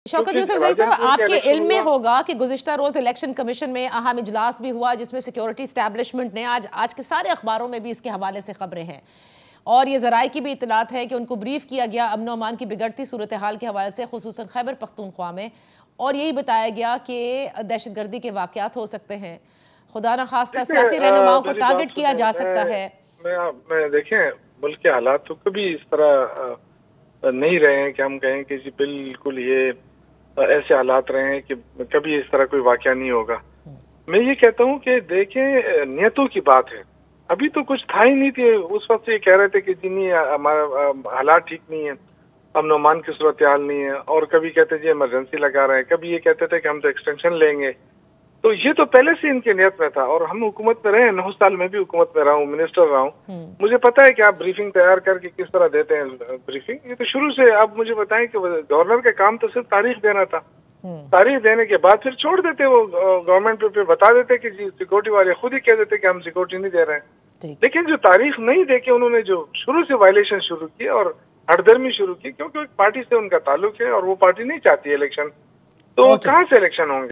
शौकत यूसुफजई साहब, आपके इल्म में होगा कि गुज़िश्ता रोज इलेक्शन कमीशन में अहम इजलास भी हुआ जिसमें सिक्योरिटी स्टैब्लिशमेंट ने आज के सारे अखबारों में भी इसके हवाले से खबरें हैं और ये ज़राए की भी इतलात है कि उनको ब्रीफ किया गया अमन अमान की बिगड़ती सूरत हाल के हवाले से, खुसूसन खैबर पख्तूनख्वा में, और यही बताया गया कि दहशतगर्दी के वाक़यात हो सकते हैं, खुदा न खास्ता सियासी रहनुमाओं को टारगेट किया जा सकता है। मैं देखें, मुल्क के हालात तो कभी इस तरह नहीं रहे हैं कि हम कहें कि जी बिल्कुल ये ऐसे हालात रहे हैं कि कभी इस तरह कोई वाकया नहीं होगा। मैं ये कहता हूँ कि देखें, नियतों की बात है। अभी तो कुछ था ही नहीं थे, उस वक्त ये कह रहे थे कि जी नहीं हमारा हालात ठीक नहीं है, अमन अमान की सूरत हाल नहीं है, और कभी कहते जी इमरजेंसी लगा रहे हैं, कभी ये कहते थे कि हम तो एक्सटेंशन लेंगे। तो ये तो पहले से इनके नियत में था, और हम हुकूमत में रहे, 9 साल में भी हुकूमत में रहा हूँ, मिनिस्टर रहा हूँ, मुझे पता है कि आप ब्रीफिंग तैयार करके किस तरह देते हैं ब्रीफिंग। ये तो शुरू से आप मुझे बताएं कि गवर्नर का काम तो सिर्फ तारीख देना था, तारीख देने के बाद फिर छोड़ देते, वो गवर्नमेंट पे बता देते कि जी सिक्योरिटी वाले खुद ही कह देते कि हम सिक्योरिटी नहीं दे रहे हैं। लेकिन जो तारीख नहीं दे के उन्होंने जो शुरू से वायलेशन शुरू की और हड़दर्मी शुरू की, क्योंकि एक पार्टी से उनका ताल्लुक है और वो पार्टी नहीं चाहती इलेक्शन, तो कहाँ से इलेक्शन होंगे।